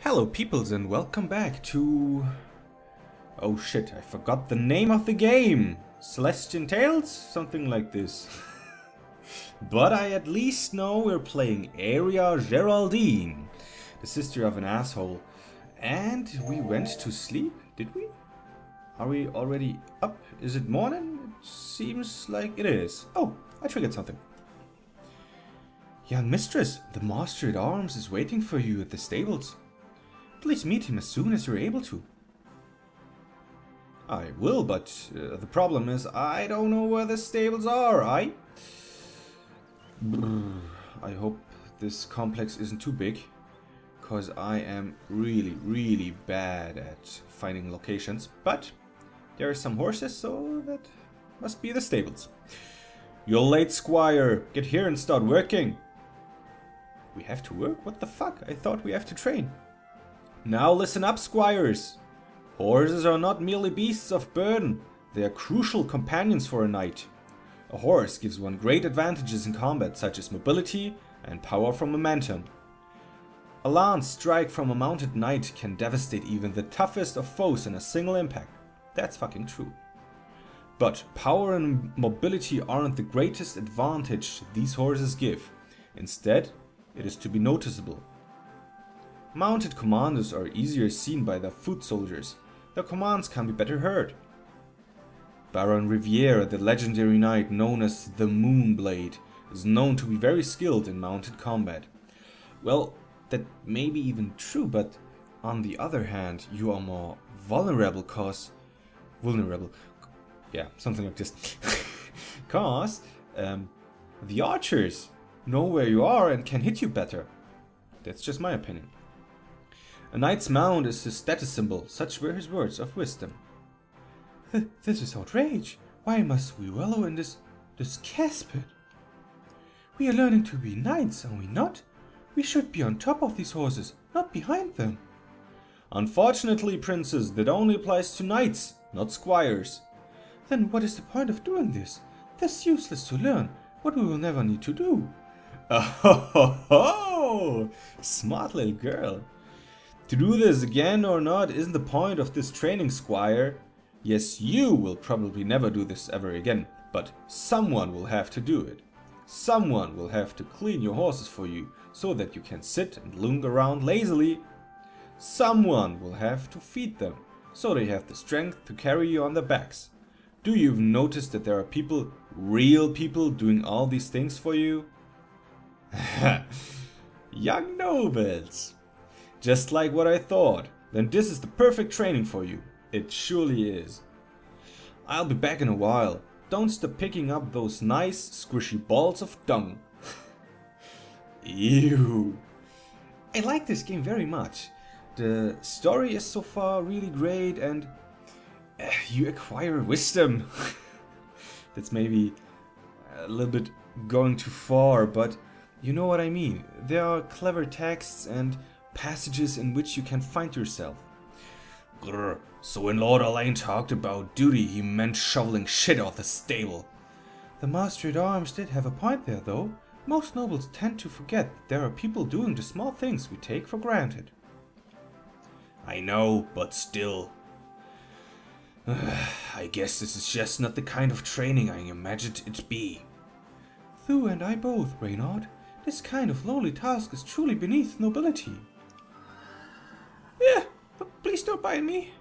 Hello peoples and welcome back to... Oh shit, I forgot the name of the game! Celestian Tales? Something like this. But I at least know we're playing Area Geraldine, the sister of an asshole. And we went to sleep, did we? Are we already up? Is it morning? It seems like it is. Oh, I triggered something. Young mistress, the master at arms is waiting for you at the stables. Please meet him as soon as you're able to. I will, but the problem is I don't know where the stables are. I hope this complex isn't too big, because I am really bad at finding locations. But there are some horses, so that must be the stables. You're late, squire. Get here and start working. We have to work? What the fuck? I thought we have to train. Now listen up, squires. Horses are not merely beasts of burden. They are crucial companions for a knight. A horse gives one great advantages in combat, such as mobility and power from momentum. A lance strike from a mounted knight can devastate even the toughest of foes in a single impact. That's fucking true. But power and mobility aren't the greatest advantage these horses give. Instead, it is to be noticeable. Mounted commandos are easier seen by their foot soldiers. Their commands can be better heard. Baron Riviere, the legendary knight known as the Moonblade, is known to be very skilled in mounted combat. Well, that may be even true, but on the other hand, you are more vulnerable yeah, something like this. Cause the archers know where you are and can hit you better. That's just my opinion. A knight's mount is his status symbol, such were his words of wisdom. This is outrage. Why must we wallow in this casket? We are learning to be knights, are we not? We should be on top of these horses, not behind them. Unfortunately, princess, that only applies to knights, not squires. Then what is the point of doing this? That's useless to learn, what we will never need to do. Oh ho ho ho! Smart little girl. To do this again or not isn't the point of this training, squire. Yes, you will probably never do this ever again, but someone will have to do it. Someone will have to clean your horses for you, so that you can sit and lounge around lazily. Someone will have to feed them, so they have the strength to carry you on their backs. Do you even notice that there are people, real people, doing all these things for you? Young nobles! Just like what I thought. Then this is the perfect training for you. It surely is. I'll be back in a while. Don't stop picking up those nice squishy balls of dung. Ew. I like this game very much. The story is so far really great and you acquire wisdom. That's maybe a little bit going too far, but you know what I mean. There are clever texts and passages in which you can find yourself. Grr, so when Lord Alain talked about duty, he meant shoveling shit off the stable. The master at arms did have a point there, though. Most nobles tend to forget that there are people doing the small things we take for granted. I know, but still. I guess this is just not the kind of training I imagined it to be. Thu and I both, Reynard. This kind of lowly task is truly beneath nobility. Yeah, but please don't bite me.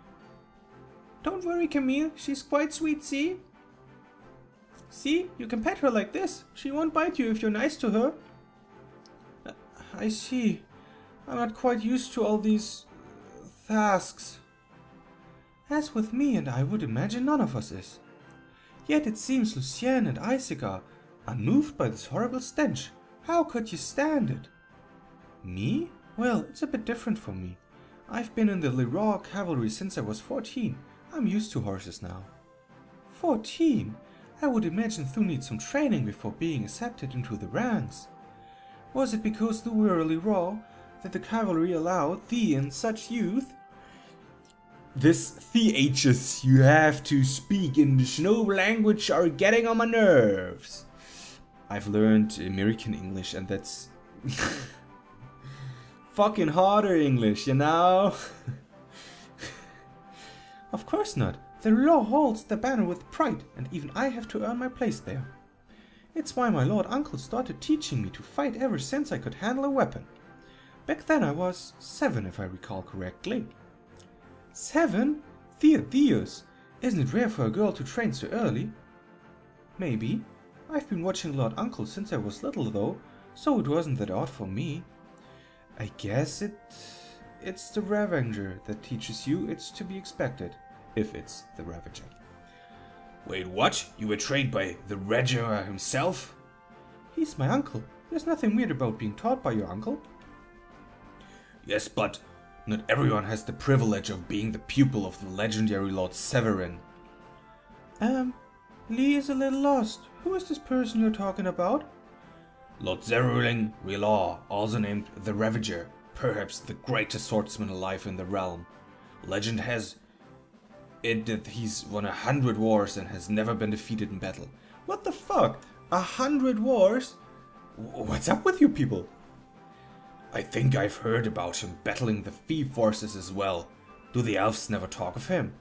Don't worry, Camille. She's quite sweet, see? See, you can pet her like this. She won't bite you if you're nice to her. I see. I'm not quite used to all these tasks. As with me, and I would imagine none of us is. Yet it seems Lucien and Isaac are unmoved by this horrible stench. How could you stand it? Me? Well, it's a bit different for me. I've been in the Leroy cavalry since I was 14. I'm used to horses now. 14? I would imagine Thu needs some training before being accepted into the ranks. Was it because Thu were a Leroy that the cavalry allowed thee in such youth? This THs you have to speak in the snow language are getting on my nerves. I've learned American English and that's fucking harder English, you know? Of course not. The law holds the banner with pride, and even I have to earn my place there. It's why my lord uncle started teaching me to fight ever since I could handle a weapon. Back then I was 7, if I recall correctly. 7? Theus, isn't it rare for a girl to train so early? Maybe. I've been watching Lord Uncle since I was little though, so it wasn't that odd for me. I guess it's the Ravager that teaches you. It's to be expected, if it's the Ravager. Wait, what? You were trained by the Ravager himself? He's my uncle. There's nothing weird about being taught by your uncle. Yes, but not everyone has the privilege of being the pupil of the legendary Lord Severin. Lee is a little lost. Who is this person you're talking about? Lord Severin Rilaw, also named the Ravager, perhaps the greatest swordsman alive in the realm. Legend has it that he's won 100 wars and has never been defeated in battle. What the fuck? 100 wars? What's up with you people? I think I've heard about him battling the thief forces as well. Do the elves never talk of him?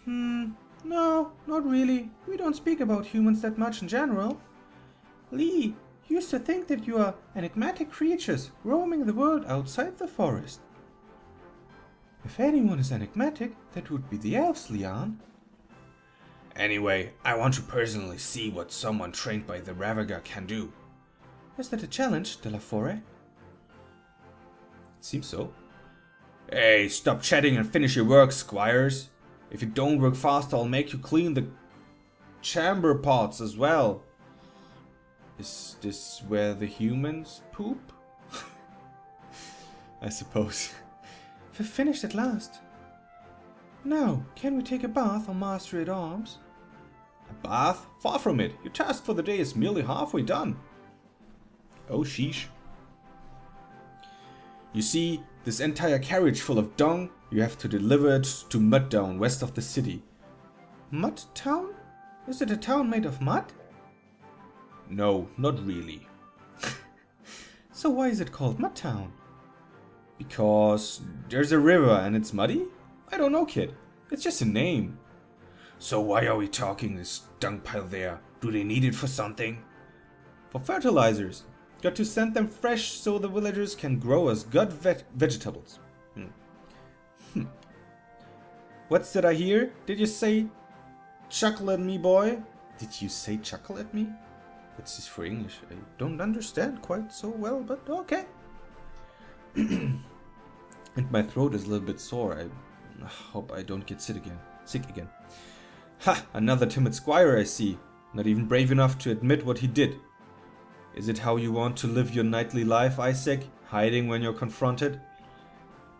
No, not really. We don't speak about humans that much in general. Lee used to think that you are enigmatic creatures roaming the world outside the forest. If anyone is enigmatic, that would be the elves, Leon. Anyway, I want to personally see what someone trained by the Ravager can do. Is that a challenge, De La Forêt? It seems so. Hey, stop chatting and finish your work, squires. If you don't work fast, I'll make you clean the chamber pots as well. Is this where the humans poop? I suppose. We're finished at last. Now, can we take a bath or master at arms? A bath? Far from it. Your task for the day is merely halfway done. Oh, sheesh. You see, this entire carriage full of dung, you have to deliver it to Mudtown, west of the city. Mudtown? Is it a town made of mud? No, not really. So why is it called Mudtown? Because there's a river and it's muddy? I don't know, kid. It's just a name. So why are we talking this dung pile there? Do they need it for something? For fertilizers. Got to send them fresh so the villagers can grow as good vegetables. What's that I hear? Did you say chuckle at me, boy? Did you say chuckle at me? That's just for English. I don't understand quite so well, but okay. And my throat is a little bit sore. I hope I don't get sick again. Ha! Another timid squire I see. Not even brave enough to admit what he did. Is it how you want to live your nightly life, Isaac? Hiding when you're confronted?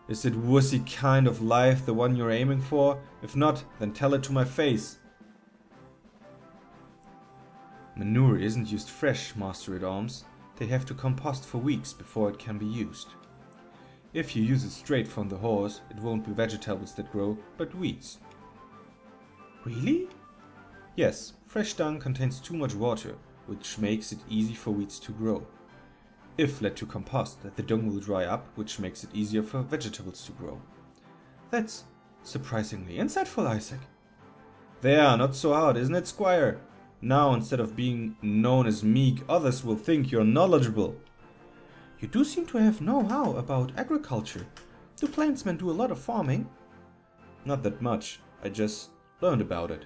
Is it wussy kind of life the one you're aiming for? If not, then tell it to my face. Manure isn't used fresh, Master-at-Arms. They have to compost for weeks before it can be used. If you use it straight from the horse, it won't be vegetables that grow, but weeds. Really? Yes, fresh dung contains too much water, which makes it easy for weeds to grow. If led to compost, the dung will dry up, which makes it easier for vegetables to grow. That's surprisingly insightful, Isaac. There, not so hard, isn't it, Squire? Now, instead of being known as meek, others will think you're knowledgeable. You do seem to have know-how about agriculture. Do plainsmen do a lot of farming? Not that much. I just learned about it.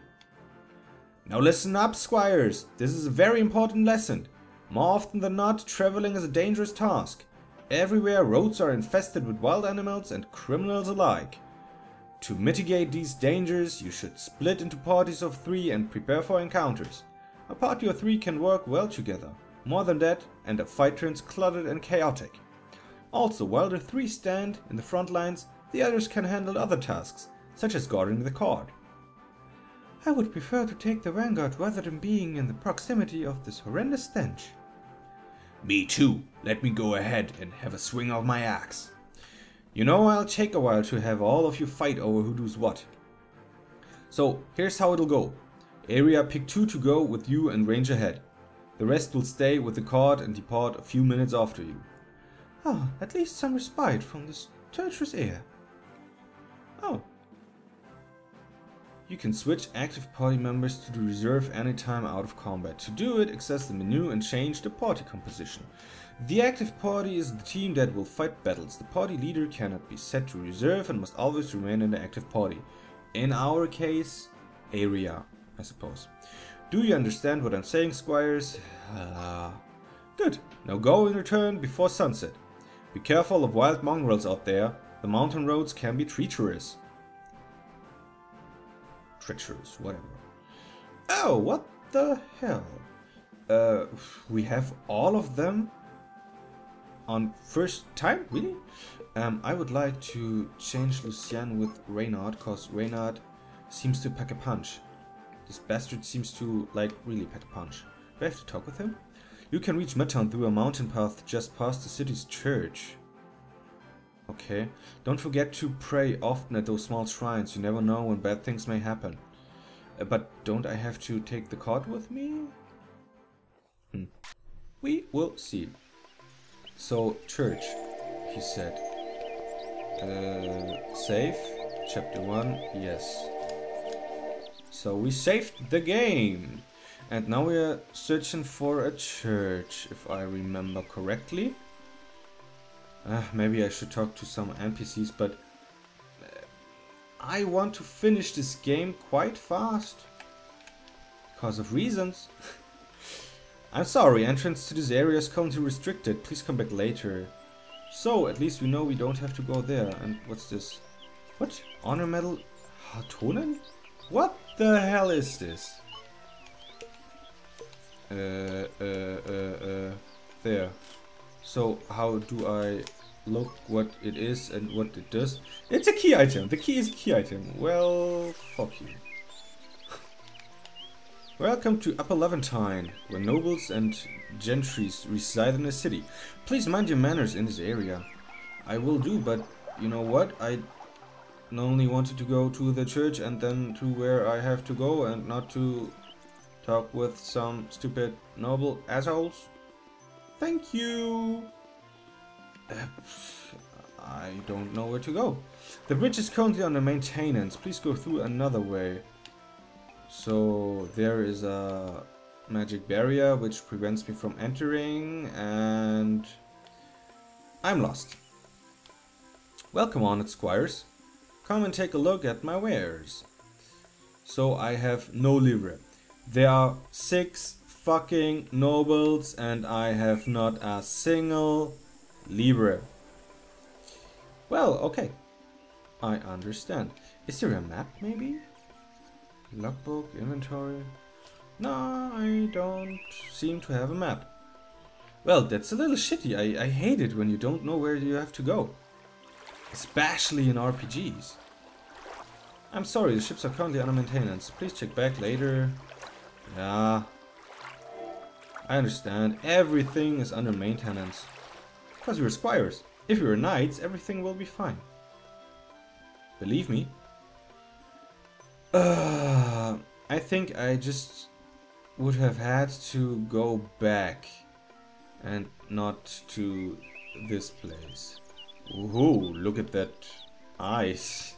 Now listen up, squires. This is a very important lesson. More often than not, traveling is a dangerous task. Everywhere roads are infested with wild animals and criminals alike. To mitigate these dangers, you should split into parties of 3 and prepare for encounters. A party of 3 can work well together. More than that, and a fight turns cluttered and chaotic. Also, while the 3 stand in the front lines, the others can handle other tasks, such as guarding the court. I would prefer to take the vanguard rather than being in the proximity of this horrendous stench. Me too. Let me go ahead and have a swing of my axe. You know, I'll take a while to have all of you fight over who does what. So, here's how it'll go. Area pick 2 to go with you and range ahead. The rest will stay with the cart and depart a few minutes after you. Ah, at least some respite from this torturous air. Oh. You can switch active party members to the reserve anytime out of combat. To do it, access the menu and change the party composition. The active party is the team that will fight battles. The party leader cannot be set to reserve and must always remain in the active party. In our case, area, I suppose. Do you understand what I'm saying, squires? Good. Now go and return before sunset. Be careful of wild mongrels out there. The mountain roads can be treacherous. Treacherous, whatever. Oh, what the hell? We have all of them on first time? Really? I would like to change Lucian with Reynard, cause Reynard seems to pack a punch. This bastard seems to, like, really pack a punch. Do I have to talk with him? You can reach Midtown through a mountain path just past the city's church. Okay. Don't forget to pray often at those small shrines. You never know when bad things may happen. But don't I have to take the card with me? We will see. So, church, he said. Save. Chapter 1, yes. So we saved the game. And now we are searching for a church, if I remember correctly. Maybe I should talk to some NPCs, but I want to finish this game quite fast. Because of reasons. I'm sorry, entrance to this area is currently restricted. Please come back later. So, at least we know we don't have to go there. And what's this? What? Honor medal? Hatonen? What the hell is this? There. So how do I look what it is and what it does? It's a key item. The key is a key item. Well, fuck you. Welcome to Upper Levantine, where nobles and gentry reside in the city. Please mind your manners in this area. I will do, but you know what? I only wanted to go to the church and then to where I have to go and not to talk with some stupid noble assholes. Thank you. I don't know where to go. The bridge is currently under maintenance. Please go through another way. So there is a magic barrier which prevents me from entering, and I'm lost. Welcome on it, squires. Come and take a look at my wares. So I have no livre. There are 6 fucking nobles and I have not a single livre. Well, okay. I understand. Is there a map maybe? Logbook, inventory? No, I don't seem to have a map. Well, that's a little shitty. I hate it when you don't know where you have to go. Especially in RPGs. I'm sorry, the ships are currently under maintenance. Please check back later. Yeah. I understand. Everything is under maintenance. Because we're squires. If we were knights, everything will be fine. Believe me. I think I just would have had to go back and not to this place. Ooh, look at that ice.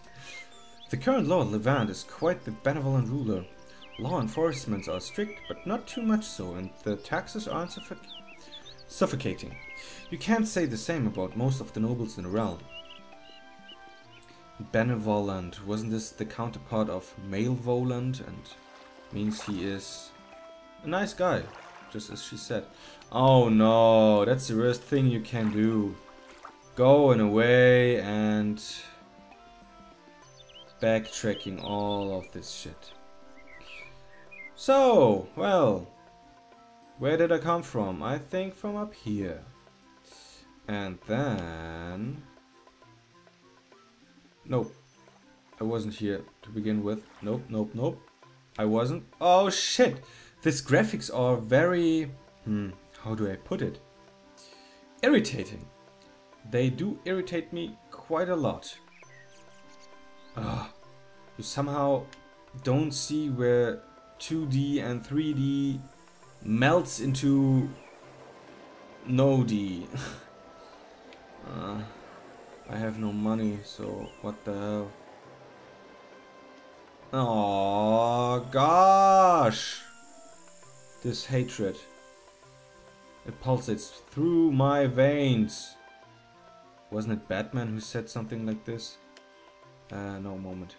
The current Lord Levant is quite the benevolent ruler. Law enforcements are strict, but not too much so, and the taxes aren't suffocating. You can't say the same about most of the nobles in the realm. Benevolent, wasn't this the counterpart of malevolent, and means he is a nice guy, just as she said. Oh no, that's the worst thing you can do. Going away and backtracking all of this shit. So, well, where did I come from? I think from up here. And then... Nope. I wasn't here to begin with. Nope, nope, nope. I wasn't. Oh shit! These graphics are very... how do I put it? Irritating. They do irritate me quite a lot. You somehow don't see where 2D and 3D melts into no D. I have no money, so what the hell? Oh gosh! This hatred. It pulsates through my veins. Wasn't it Batman who said something like this? No moment.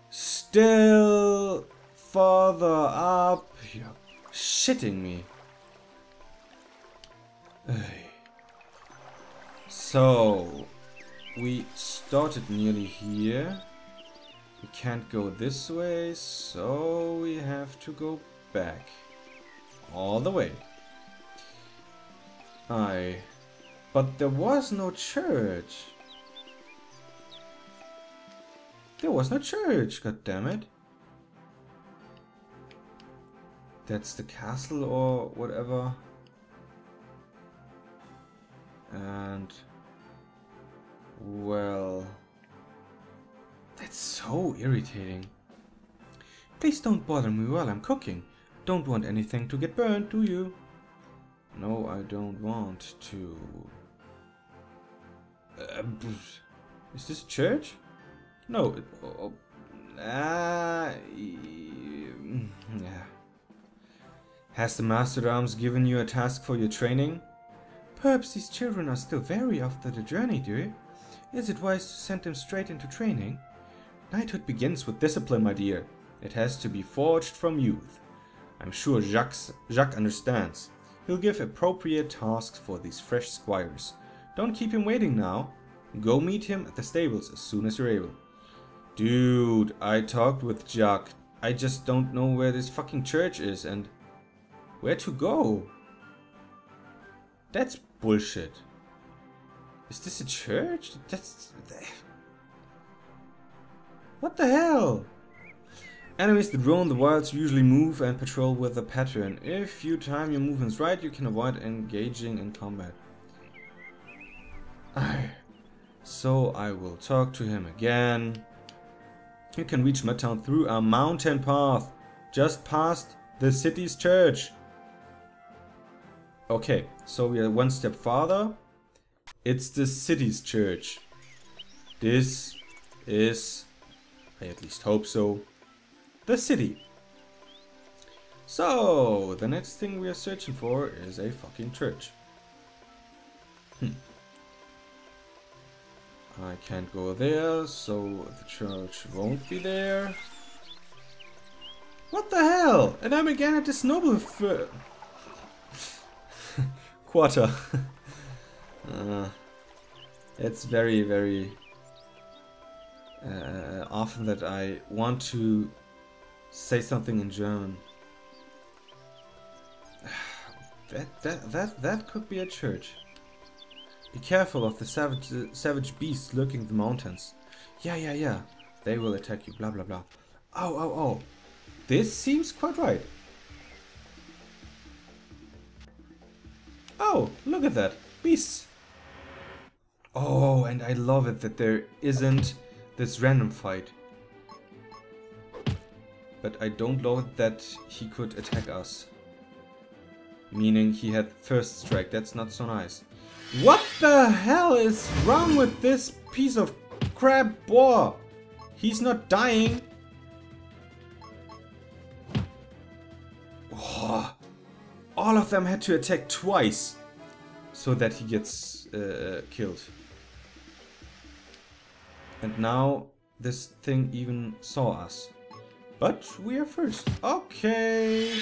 Still further up. You're shitting me. So, we started nearly here. We can't go this way, so we have to go back. All the way. Aye. But there was no church. There was no church, god damn it. That's the castle or whatever. And well, that's so irritating. Please don't bother me while I'm cooking. Don't want anything to get burned, do you? No, I don't want to. Is this a church? No. Yeah. Has the Master at Arms given you a task for your training? Perhaps these children are still wary after the journey, dear. Is it wise to send them straight into training? Knighthood begins with discipline, my dear. It has to be forged from youth. I'm sure Jacques understands. He'll give appropriate tasks for these fresh squires. Don't keep him waiting now. Go meet him at the stables as soon as you're able. Dude, I talked with Jacques. I just don't know where this fucking church is and where to go. That's bullshit. Is this a church? That's... What the hell? Enemies that roam the wilds usually move and patrol with a pattern. If you time your movements right, you can avoid engaging in combat. So I will talk to him again. You can reach Mudtown through a mountain path, just past the city's church. Okay, so we are one step farther. It's the city's church. This is, I at least hope so, the city. So, the next thing we are searching for is a fucking church. I can't go there, so the church won't be there. What the hell? And I'm again at this noble quarter. It's very, very often that I want to say something in German. That could be a church. Be careful of the savage beasts lurking in the mountains. Yeah. They will attack you, blah blah blah. Oh. This seems quite right. Oh, look at that. Beasts. Oh, and I love it that there isn't this random fight. But I don't love that he could attack us. Meaning he had first strike. That's not so nice. What the hell is wrong with this piece of crap boar? He's not dying. Oh, all of them had to attack twice so that he gets killed. And now this thing even saw us. But we are first. Okay.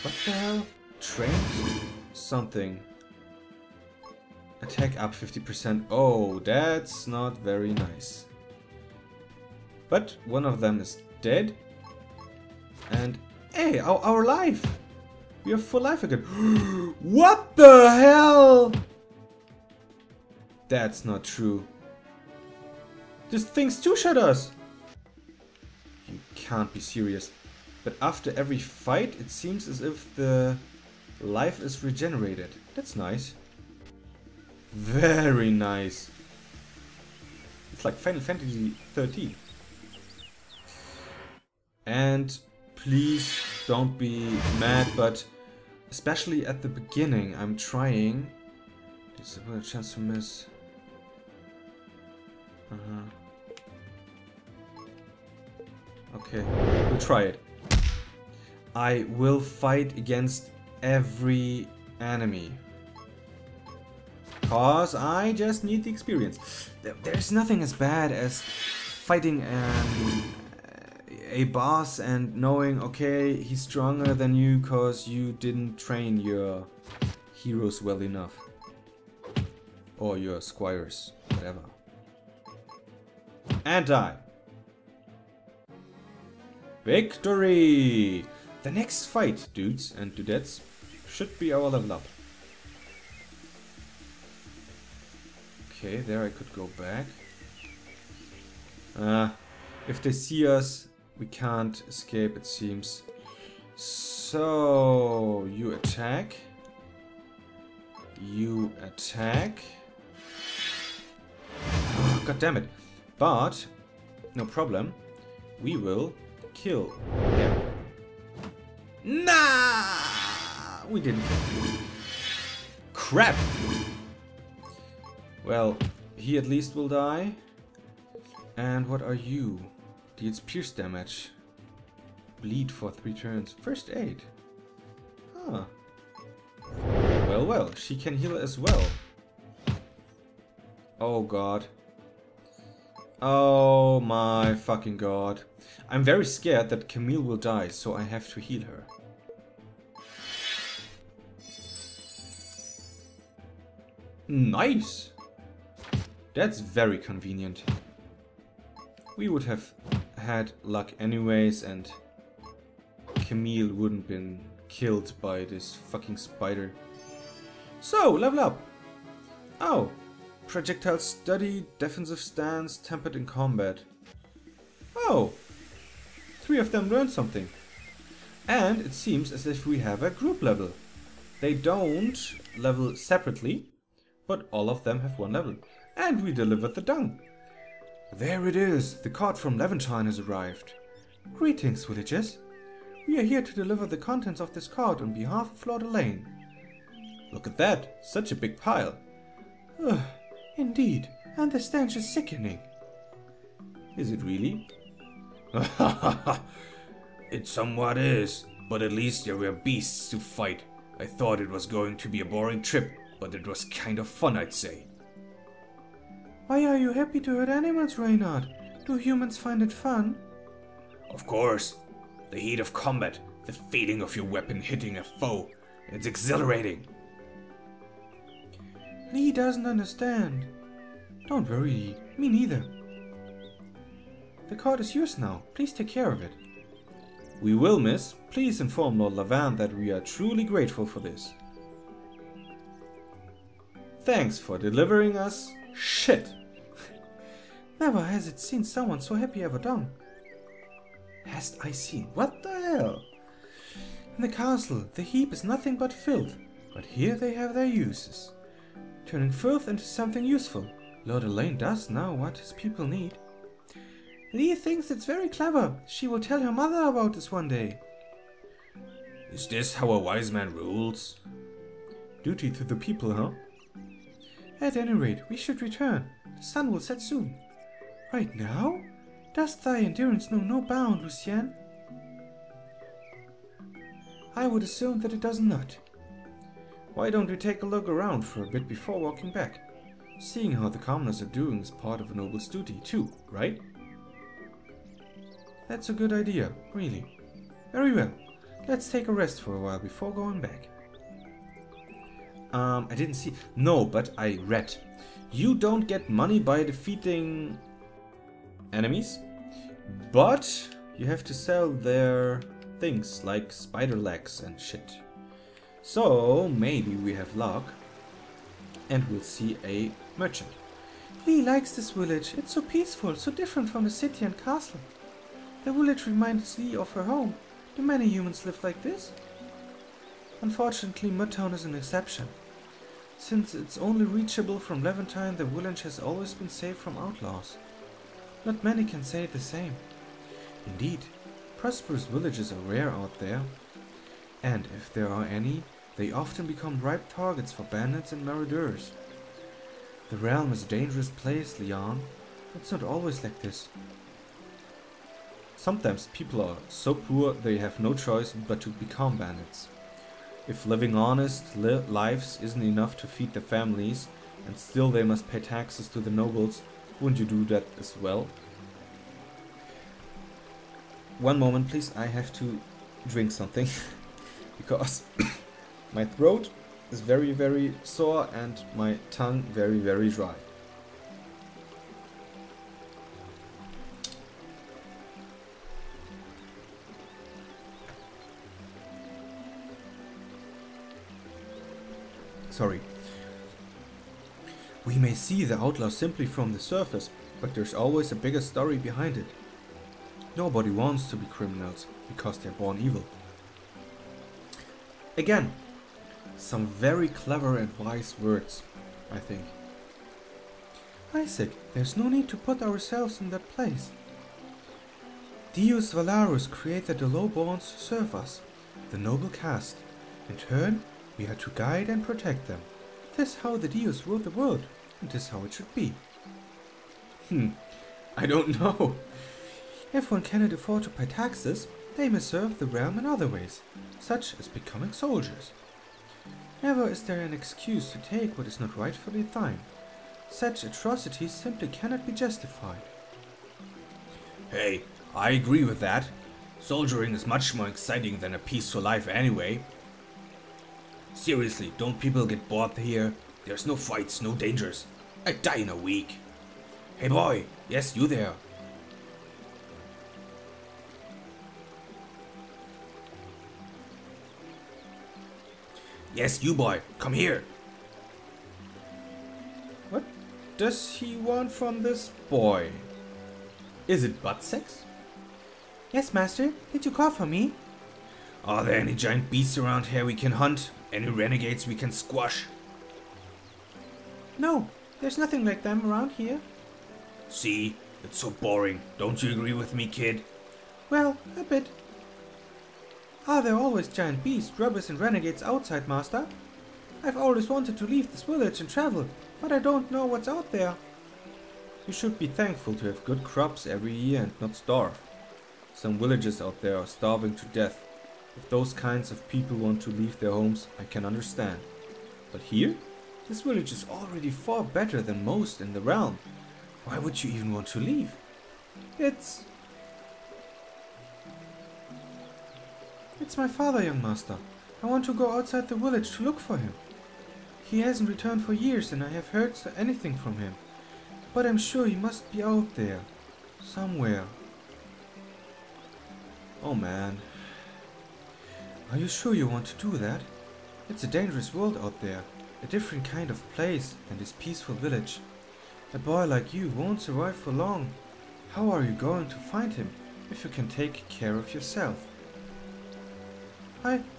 What the hell? Trained something. Attack up 50%. Oh, that's not very nice. But one of them is dead. And hey, our life! We are full life again. What the hell? That's not true. This thing's two-shot us. You can't be serious. But after every fight, it seems as if the life is regenerated. That's nice. Very nice. It's like Final Fantasy 13. And please don't be mad, but especially at the beginning, I'm trying. There's a chance to miss. Okay, we'll try it. I will fight against every enemy. Cause I just need the experience. There's nothing as bad as fighting a boss and knowing, okay, he's stronger than you cause you didn't train your heroes well enough. Or your squires, whatever. And die. Victory! The next fight, dudes and dudettes, should be our level up. Okay, there I could go back. If they see us, we can't escape, it seems. So, you attack. You attack. Oh, God damn it. But, no problem. We will kill him. Nah! We didn't. Crap! Well, he at least will die. And what are you? Deals pierce damage. Bleed for 3 turns. First aid. Huh. Well, well, she can heal as well. Oh god. Oh my fucking god. I'm very scared that Camille will die, so I have to heal her. Nice! That's very convenient. We would have had luck anyways, and Camille wouldn't been killed by this fucking spider. So, level up! Oh! Projectile study, defensive stance, tempered in combat. Oh! 3 of them learned something. And it seems as if we have a group level. They don't level separately, but all of them have 1 level. And we delivered the dung. There it is, the cart from Levantine has arrived. Greetings, villagers. We are here to deliver the contents of this cart on behalf of Lord Elaine. Look at that, such a big pile. Indeed, and the stench is sickening. Is it really? It somewhat is, but at least there were beasts to fight. I thought it was going to be a boring trip, but it was kind of fun, I'd say. Why are you happy to hurt animals, Reynard? Do humans find it fun? Of course. The heat of combat, the feeling of your weapon hitting a foe. It's exhilarating. Lee doesn't understand. Don't worry, Lee. Me neither. The cart is yours now. Please take care of it. We will, miss. Please inform Lord Lavant that we are truly grateful for this. Thanks for delivering us shit. Never has it seen someone so happy ever done. Hast I seen? What the hell? In the castle, the heap is nothing but filth, but here they have their uses. Turning filth into something useful. Lord Elaine does know what his people need. Lee thinks it's very clever. She will tell her mother about this one day. Is this how a wise man rules? Duty to the people, huh? At any rate, we should return. The sun will set soon. Right now? Does thy endurance know no bound, Lucien? I would assume that it does not. Why don't we take a look around for a bit before walking back? Seeing how the commoners are doing is part of a noble's duty too, right? That's a good idea, really. Very well. Let's take a rest for a while before going back. I didn't see... No, but I read. You don't get money by defeating enemies, but you have to sell their things like spider legs and shit. So maybe we have luck and we'll see a merchant. Lee likes this village. It's so peaceful, so different from the city and castle. The village reminds Lee of her home. Do many humans live like this? Unfortunately, Mudtown is an exception. Since it's only reachable from Levantine, the village has always been safe from outlaws. Not many can say the same. Indeed, prosperous villages are rare out there. And if there are any, They often become ripe targets for bandits and marauders. The realm is a dangerous place, Leon. It's not always like this. Sometimes people are so poor they have no choice but to become bandits. If living honest lives isn't enough to feed their families, and still they must pay taxes to the nobles, wouldn't you do that as well? One moment please, I have to drink something, because my throat is very, very sore and my tongue very, very dry. Sorry. We may see the outlaw simply from the surface, but there's always a bigger story behind it. Nobody wants to be criminals because they're born evil. Again, some very clever and wise words, I think. Isaac, there's no need to put ourselves in that place. Deus Valarus created the lowborns to serve us, the noble caste. In turn, we are to guide and protect them. This is how the Deus rule the world, and this is how it should be. I don't know. If one cannot afford to pay taxes, they may serve the realm in other ways, such as becoming soldiers. Never is there an excuse to take what is not rightfully thine. Such atrocities simply cannot be justified. Hey, I agree with that. Soldiering is much more exciting than a peaceful life anyway. Seriously, don't people get bored here? There's no fights, no dangers. I'd die in a week. Hey boy, yes, you there. Yes, you boy, come here. What does he want from this boy? Is it butt sex? Yes, master, did you call for me? Are there any giant beasts around here we can hunt? Any renegades we can squash? No, there's nothing like them around here. See, it's so boring. Don't you agree with me, kid? Well, a bit. Are there always giant beasts, robbers and renegades outside, master? I've always wanted to leave this village and travel, but I don't know what's out there. You should be thankful to have good crops every year and not starve. Some villages out there are starving to death. If those kinds of people want to leave their homes, I can understand. But here, this village is already far better than most in the realm. Why would you even want to leave? It's my father, young master. I want to go outside the village to look for him. He hasn't returned for years and I have heard anything from him. But I'm sure he must be out there. Somewhere. Oh man. Are you sure you want to do that? It's a dangerous world out there. A different kind of place than this peaceful village. A boy like you won't survive for long. How are you going to find him if you can take care of yourself?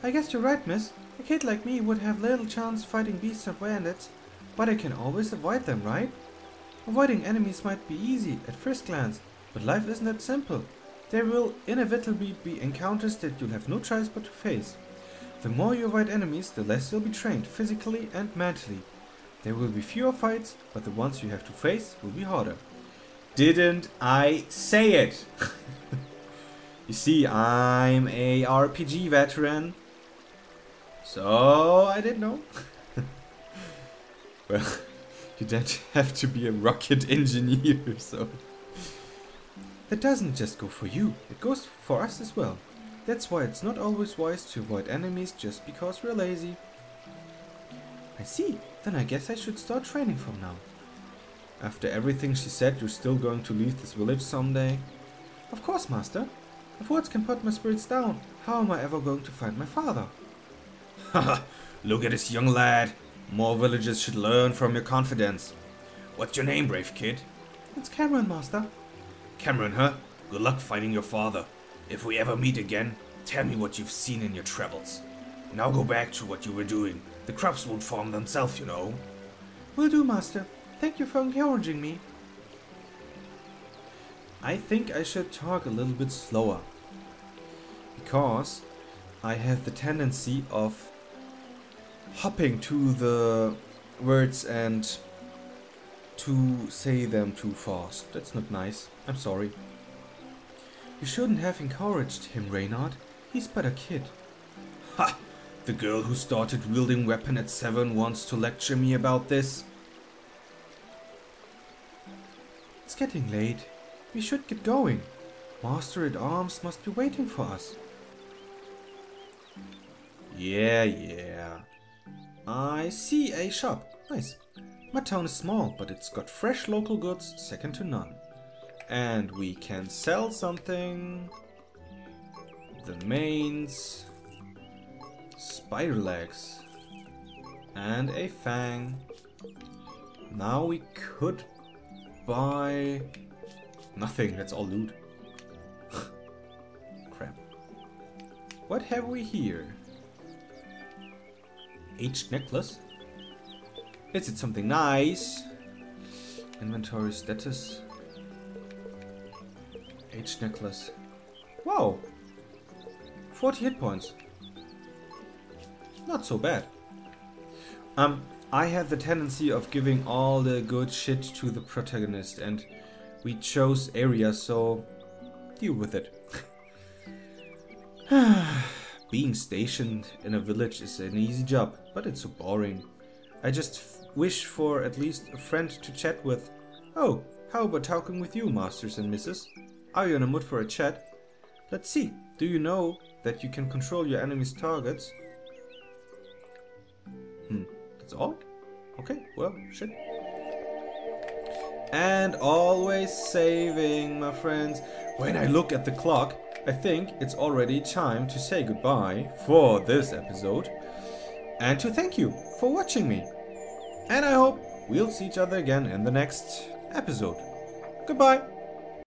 I guess you're right, miss. A kid like me would have little chance fighting beasts and bandits, but I can always avoid them, right? Avoiding enemies might be easy at first glance, but life isn't that simple. There will inevitably be encounters that you'll have no choice but to face. The more you avoid enemies, the less you'll be trained, physically and mentally. There will be fewer fights, but the ones you have to face will be harder. Didn't I say it? You see, I'm a RPG veteran. So I didn't know. Well, you don't have to be a rocket engineer, so... That doesn't just go for you, it goes for us as well. That's why it's not always wise to avoid enemies just because we're lazy. I see, then I guess I should start training from now. After everything she said, you're still going to leave this village someday? Of course, master. If words can put my spirits down, how am I ever going to find my father? Haha, look at this young lad. More villagers should learn from your confidence. What's your name, brave kid? It's Cameron, master. Cameron, huh? Good luck finding your father. If we ever meet again, tell me what you've seen in your travels. Now go back to what you were doing. The crops won't farm themselves, you know. Will do, master. Thank you for encouraging me. I think I should talk a little bit slower. Because I have the tendency of hopping to the words and to say them too fast. That's not nice. I'm sorry. You shouldn't have encouraged him, Reynard. He's but a kid. Ha! The girl who started wielding weapon at 7 wants to lecture me about this. It's getting late. We should get going. Master at Arms must be waiting for us. Yeah. I see a shop. Nice. My town is small, but it's got fresh local goods, second to none. And we can sell something. The mains. Spider legs. And a fang. Now we could buy nothing. That's all loot. Crap. What have we here? Aged necklace. Is it something nice? Inventory status. Aged necklace. Wow. 40 hit points. Not so bad. I have the tendency of giving all the good shit to the protagonist, and we chose area, so deal with it. Being stationed in a village is an easy job, but it's so boring. I just wish for at least a friend to chat with. Oh, how about talking with you, masters and misses? Are you in a mood for a chat? Let's see. Do you know that you can control your enemy's targets? That's all? Okay, well, shit. And always saving, my friends. When I look at the clock, I think it's already time to say goodbye for this episode. And to thank you for watching me. And I hope we'll see each other again in the next episode. Goodbye.